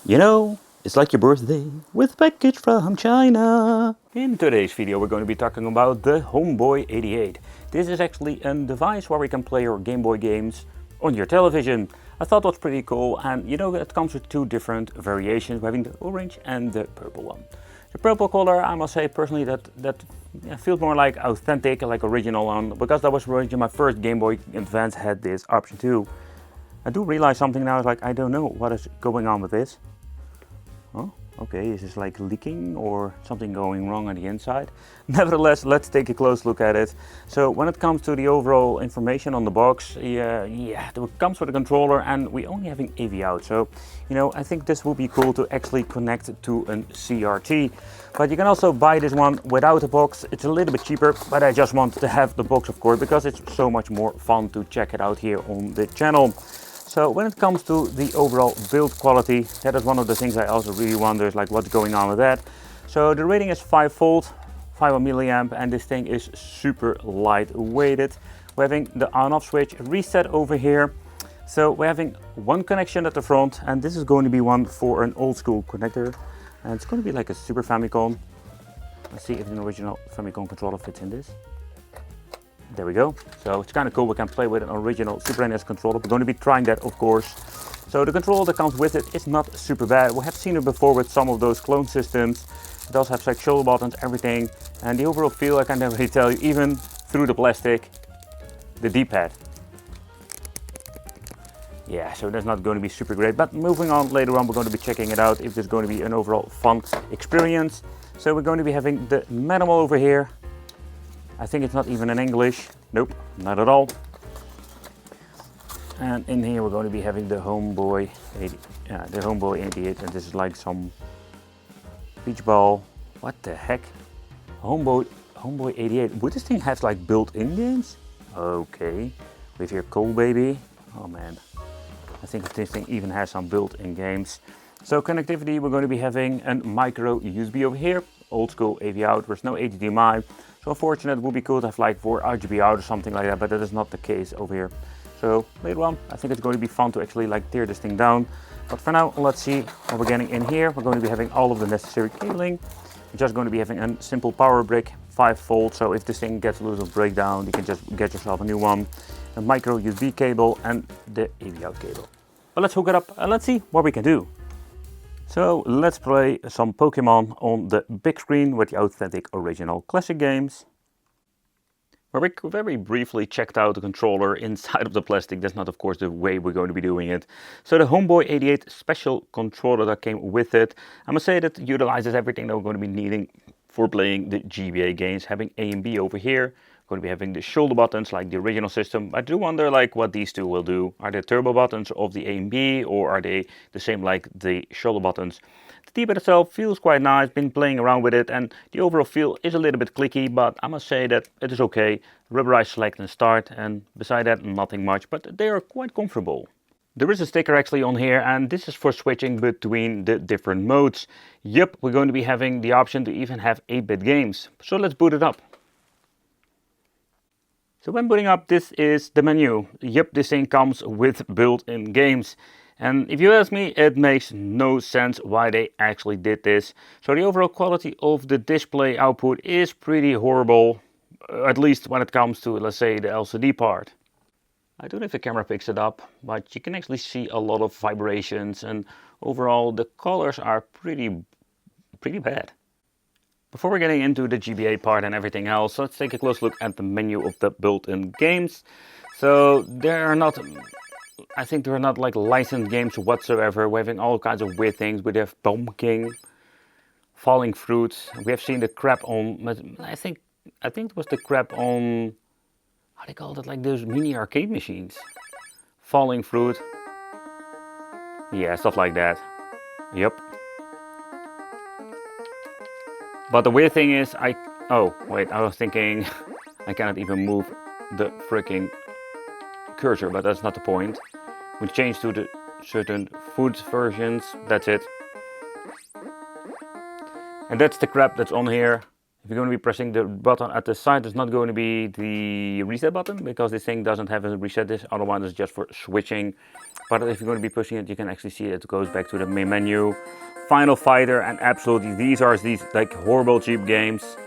You know, it's like your birthday with a package from China. In today's video we're going to be talking about the Homeboy 88. This is actually a device where we can play your Game Boy games on your television. I thought it was pretty cool, and you know, it comes with two different variations. We're having the orange and the purple one. The purple color, I must say personally, that feels more like authentic, like original one, because that was originally my first Game Boy Advance had this option too. I do realize something now, is like I don't know what is going on with this. Oh, okay, is this like leaking or something going wrong on the inside? Nevertheless, let's take a close look at it. So when it comes to the overall information on the box, it comes with a controller, and we only having AV out. So, you know, I think this would be cool to actually connect it to an CRT. But you can also buy this one without a box. It's a little bit cheaper, but I just want to have the box, of course, because it's so much more fun to check it out here on the channel. So when it comes to the overall build quality, that is one of the things I also really wonder, is like what's going on with that. So the rating is 5 volt, 5 milliamp, and this thing is super lightweighted. We're having the on-off switch reset over here. So we're having one connection at the front, and this is going to be one for an old school connector. And it's going to be like a Super Famicom. Let's see if an original Famicom controller fits in this. There we go. So it's kind of cool. We can play with an original Super NES controller. We're going to be trying that, of course. So the controller that comes with it is not super bad. We have seen it before with some of those clone systems. It does have like shoulder buttons, everything. And the overall feel, I can never really tell you, even through the plastic, the D-pad. Yeah, so that's not going to be super great. But moving on, later on, we're going to be checking it out if there's going to be an overall fun experience. So we're going to be having the manual over here. I think it's not even in English. Nope, not at all. And in here we're going to be having the Homeboy 88, and this is like some beach ball. What the heck? Homeboy 88. Would this thing have like built-in games? Okay. With your Cool Baby. Oh man. I think this thing even has some built-in games. So connectivity, we're going to be having a micro USB over here. Old school AV out. There's no HDMI. So unfortunately, it would be cool to have like for RGB out or something like that, but that is not the case over here. So later on, I think it's going to be fun to actually like tear this thing down. But for now, let's see what we're getting in here. We're going to be having all of the necessary cabling. We're just going to be having a simple power brick, 5 volt. So if this thing gets a little breakdown, you can just get yourself a new one. A micro USB cable and the AV out cable. But let's hook it up and let's see what we can do. So let's play some Pokemon on the big screen with the authentic original classic games. We very briefly checked out the controller inside of the plastic. That's not, of course, the way we're going to be doing it. So the Homeboy 88 special controller that came with it, I must say that utilizes everything that we're going to be needing for playing the GBA games. Having A and B over here. Going to be having the shoulder buttons like the original system. I do wonder like what these two will do. Are they turbo buttons of the A and B, or are they the same like the shoulder buttons? The D-pad itself feels quite nice, been playing around with it, and the overall feel is a little bit clicky, but I must say that it is okay. Rubberized select and start, and beside that nothing much, but they are quite comfortable. There is a sticker actually on here, and this is for switching between the different modes. Yep, we're going to be having the option to even have 8-bit games. So let's boot it up. So when booting up, this is the menu. Yep, this thing comes with built-in games. And if you ask me, it makes no sense why they actually did this. So the overall quality of the display output is pretty horrible, at least when it comes to, let's say, the LCD part. I don't know if the camera picks it up, but you can actually see a lot of vibrations, and overall the colors are pretty bad. Before we're getting into the GBA part and everything else, let's take a close look at the menu of the built-in games. So I think there are not like licensed games whatsoever. We're having all kinds of weird things. We have Bomb King, Falling Fruit. We have seen the crap on, I think it was the crap on, how they called it, like those mini arcade machines. Falling Fruit. Yeah, stuff like that. Yep. But the weird thing is, oh wait, I was thinking I cannot even move the freaking cursor, but that's not the point. We change to the certain food versions, that's it. And that's the crap that's on here. If you're going to be pressing the button at the side, it's not going to be the reset button because this thing doesn't have a reset. This other one is just for switching. But if you're going to be pushing it, you can actually see it goes back to the main menu. Final Fighter, and absolutely these are these like horrible cheap games.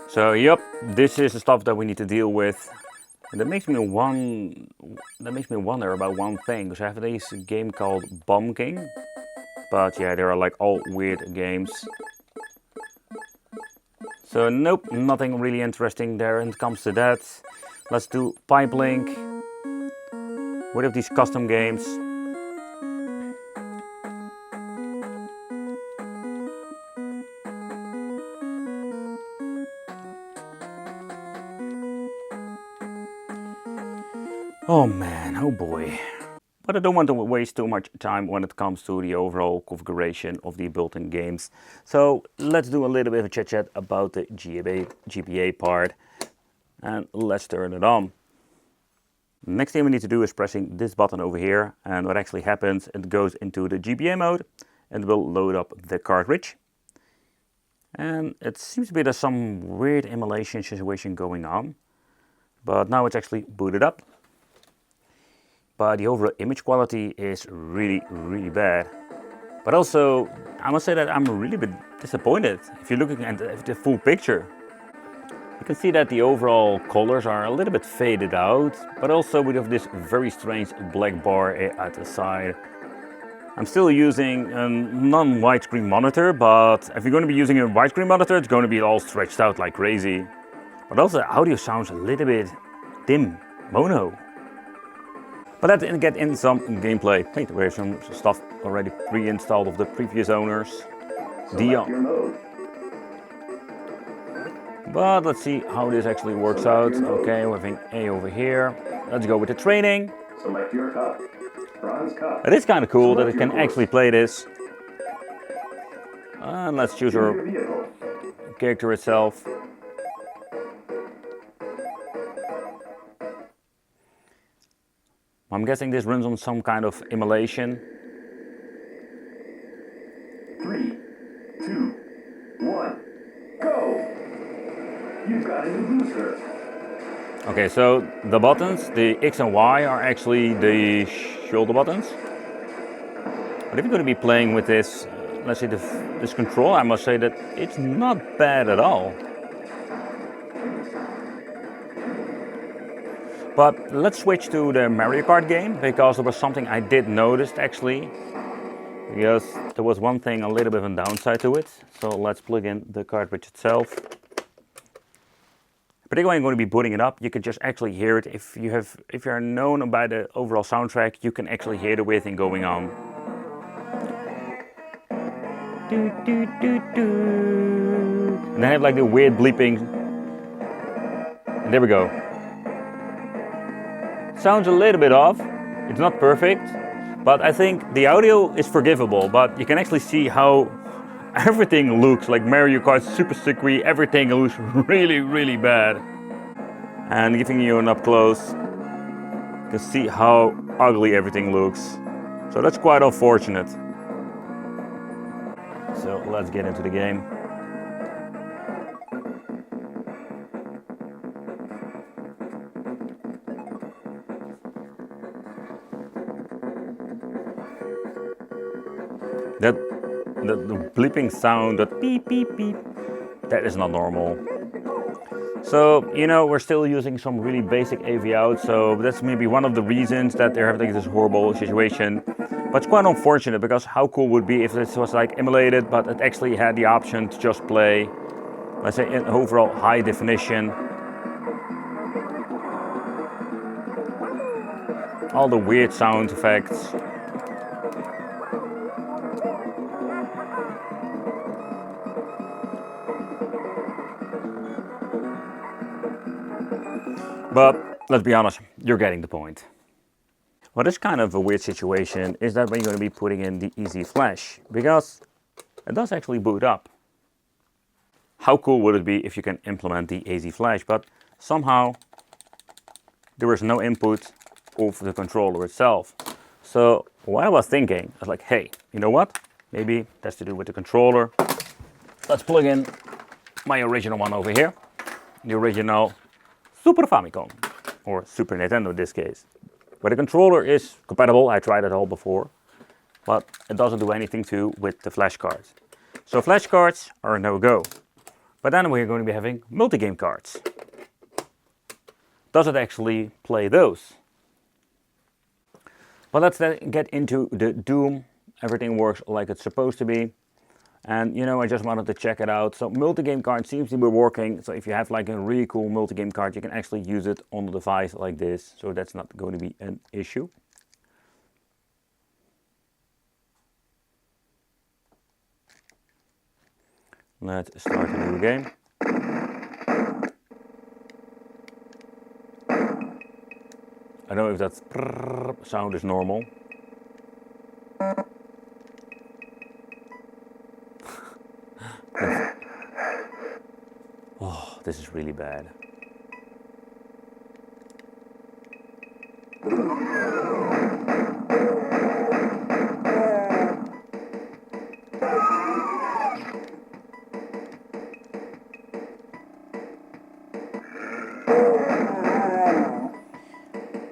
So yep, this is the stuff that we need to deal with. And that makes me wonder about one thing, because I have this game called Bomb King. But yeah, they are like all weird games. So nope, nothing really interesting there when it comes to that. Let's do Pipe Link. What are these custom games? Oh man, oh boy. But I don't want to waste too much time when it comes to the overall configuration of the built-in games. So let's do a little bit of a chit-chat about the GBA part. And let's turn it on. Next thing we need to do is pressing this button over here. And what actually happens, it goes into the GBA mode and will load up the cartridge. And it seems to be there's some weird emulation situation going on. But now it's actually booted up. But the overall image quality is really, really bad. But also, I must say that I'm really a bit disappointed. If you're looking at the full picture, you can see that the overall colors are a little bit faded out, but also we have this very strange black bar at the side. I'm still using a non-widescreen monitor, but if you're going to be using a widescreen monitor, it's going to be all stretched out like crazy. But also the audio sounds a little bit dim, mono. But let's get in some gameplay. Wait, we have some stuff already pre-installed of the previous owners. Dion. But let's see how this actually works out. Okay, we're having A over here. Let's go with the training. Select your cup. Bronze cup. It is kind of cool that it can actually play this. And let's choose our character itself. I'm guessing this runs on some kind of emulation. 3, 2, 1, go! You've got a new booster. Okay, so the buttons, the X and Y, are actually the shoulder buttons. But if you're going to be playing with this, let's say this control, I must say that it's not bad at all. But let's switch to the Mario Kart game, because there was something I did notice actually. Because there was one thing, a little bit of a downside to it. So let's plug in the cartridge itself. Particularly when I'm going to be booting it up, you can just actually hear it. If you're known by the overall soundtrack, you can actually hear the weird thing going on. And then I have like the weird bleeping. And there we go. Sounds a little bit off. It's not perfect, but I think the audio is forgivable. But you can actually see how everything looks like Mario Kart super sticky. Everything looks really, really bad. And giving you an up close, you can see how ugly everything looks. So that's quite unfortunate. So let's get into the game. The bleeping sound, that beep beep beep, that is not normal. So, you know, we're still using some really basic AV out, so that's maybe one of the reasons that they're having this horrible situation. But it's quite unfortunate, because how cool would it be if this was like emulated, but it actually had the option to just play, let's say, in overall high definition. All the weird sound effects. But let's be honest, you're getting the point. What is kind of a weird situation is that when you're going to be putting in the Easy Flash, because it does actually boot up. How cool would it be if you can implement the Easy Flash, but somehow there is no input of the controller itself. So what I was thinking, I was like, hey, you know what? Maybe that's to do with the controller. Let's plug in my original one over here. The original Super Famicom, or Super Nintendo in this case. Where the controller is compatible, I tried it all before, but it doesn't do anything with the flash cards. So flash cards are a no-go. But then we're going to be having multi-game cards. Does it actually play those? But let's then get into the Doom. Everything works like it's supposed to be. And you know, I just wanted to check it out. So multi-game card seems to be working. So if you have like a really cool multi-game card, you can actually use it on the device like this. So that's not going to be an issue. Let's start a new game. I don't know if that sound is normal. Oh, this is really bad.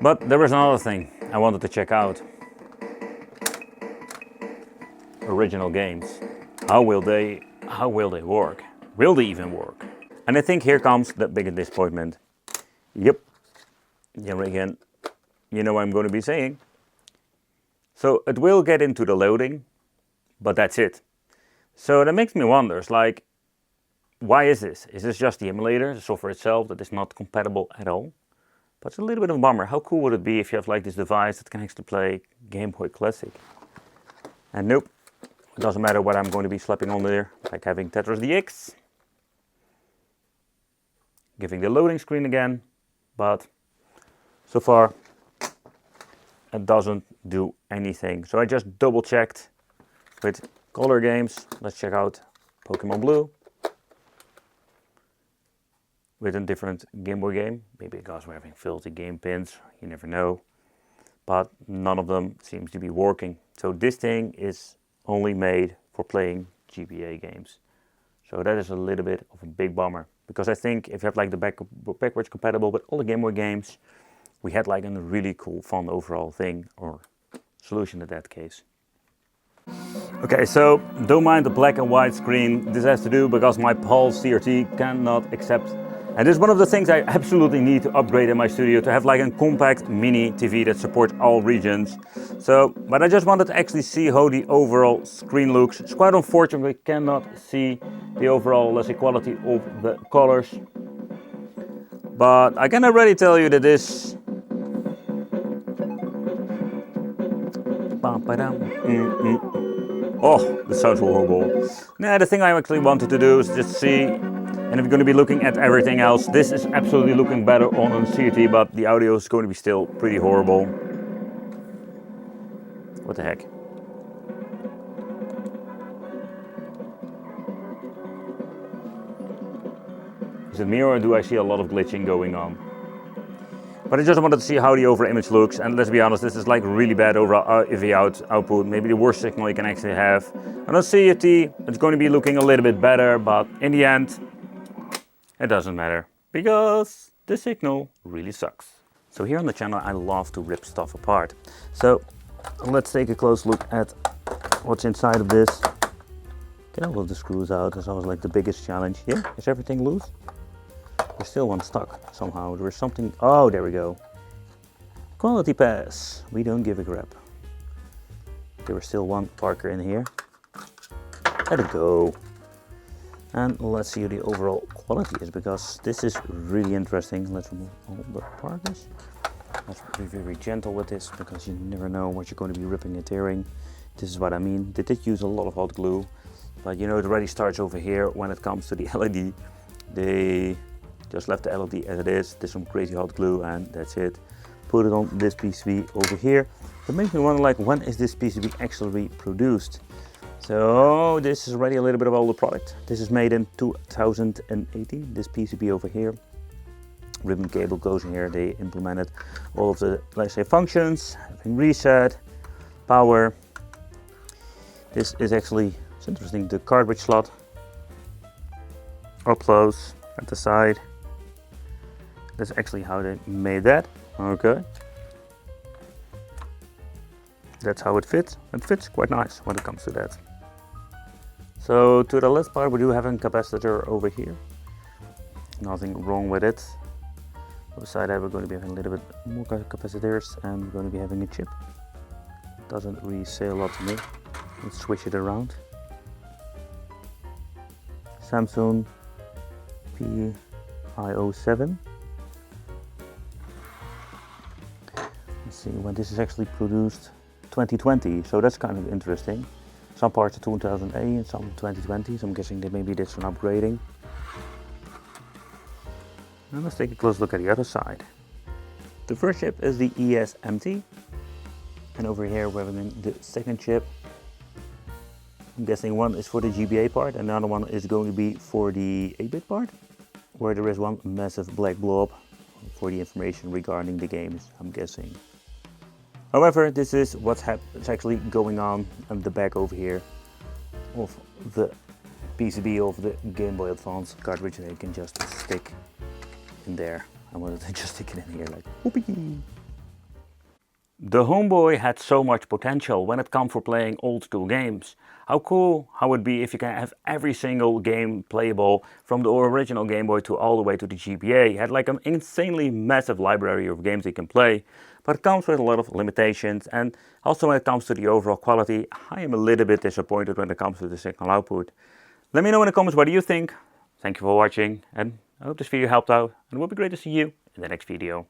But there was another thing I wanted to check out. Original games. How will they work? Will they even work? And I think here comes the biggest disappointment. Yep. Here again, you know what I'm going to be saying. So it will get into the loading, but that's it. So that makes me wonder, it's like, why is this? Is this just the emulator, the software itself, that is not compatible at all? But it's a little bit of a bummer. How cool would it be if you have like this device that can actually play Game Boy Classic? And nope, it doesn't matter what I'm going to be slapping on there, like having Tetris DX. Giving the loading screen again, but so far it doesn't do anything. So I just double checked with color games. Let's check out Pokemon Blue. With a different Game Boy game, maybe because we're having filthy game pins, you never know. But none of them seems to be working. So this thing is only made for playing GBA games. So that is a little bit of a big bummer. Because I think if you have like the backwards compatible with all the Game Boy games, we had like a really cool, fun overall thing or solution in that case. Okay, so don't mind the black and white screen. This has to do because my Pulse CRT cannot accept. And this is one of the things I absolutely need to upgrade in my studio, to have like a compact mini TV that supports all regions. So, but I just wanted to actually see how the overall screen looks. It's quite unfortunate we cannot see the overall, let's say, quality of the colors. But I can already tell you that this... Oh, this sounds horrible. Nah, the thing I actually wanted to do is just see, and if you're going to be looking at everything else, this is absolutely looking better on a CRT, but the audio is going to be still pretty horrible. What the heck? Is it me or do I see a lot of glitching going on? But I just wanted to see how the overall image looks, and let's be honest, this is like really bad overall AV output, maybe the worst signal you can actually have. And on CRT, it's going to be looking a little bit better, but in the end, it doesn't matter, because the signal really sucks. So here on the channel, I love to rip stuff apart. So let's take a close look at what's inside of this. Get all of the screws out, that's always like the biggest challenge. Yeah, is everything loose? There's still one stuck somehow. There's something, oh, there we go. Quality pass, we don't give a crap. There was still one Parker in here. Let it go. And let's see what the overall quality is, because this is really interesting. Let's remove all the Parkers. Let's be very gentle with this, because you never know what you're going to be ripping and tearing. This is what I mean. They did use a lot of hot glue, but you know, it already starts over here when it comes to the LED. They just left the LED as it is, did some crazy hot glue, and that's it. Put it on this PCB over here. That makes me wonder, like, when is this PCB actually produced? So this is already a little bit of older product. This is made in 2018, this PCB over here. Ribbon cable goes in here. They implemented all of the, let's say, functions, having reset, power. This is actually, it's interesting, the cartridge slot. Up close at the side. That's actually how they made that. Okay. That's how it fits. It fits quite nice when it comes to that. So to the left part we do have a capacitor over here. Nothing wrong with it. Beside that we're going to be having a little bit more capacitors and we're going to be having a chip. Doesn't really say a lot to me. Let's switch it around. Samsung PIO7. Let's see when this is actually produced. 2020, so that's kind of interesting. Some parts are 2008 and some 2020, so I'm guessing that maybe did some upgrading. Now let's take a close look at the other side. The first chip is the ESMT, and over here we're having the second chip. I'm guessing one is for the GBA part and the other one is going to be for the 8-bit part, where there is one massive black blob for the information regarding the games, I'm guessing. However, this is what's actually going on the back over here of the PCB of the Game Boy Advance cartridge. They can just stick in there. I wanted to just stick it in here like whoopee. The Homeboy had so much potential when it comes for playing old school games. How cool how it would be if you can have every single game playable from the original Game Boy to all the way to the GBA. It had like an insanely massive library of games you can play, but it comes with a lot of limitations, and also when it comes to the overall quality, I am a little bit disappointed when it comes to the signal output. Let me know in the comments what do you think. Thank you for watching, and I hope this video helped out, and it would be great to see you in the next video.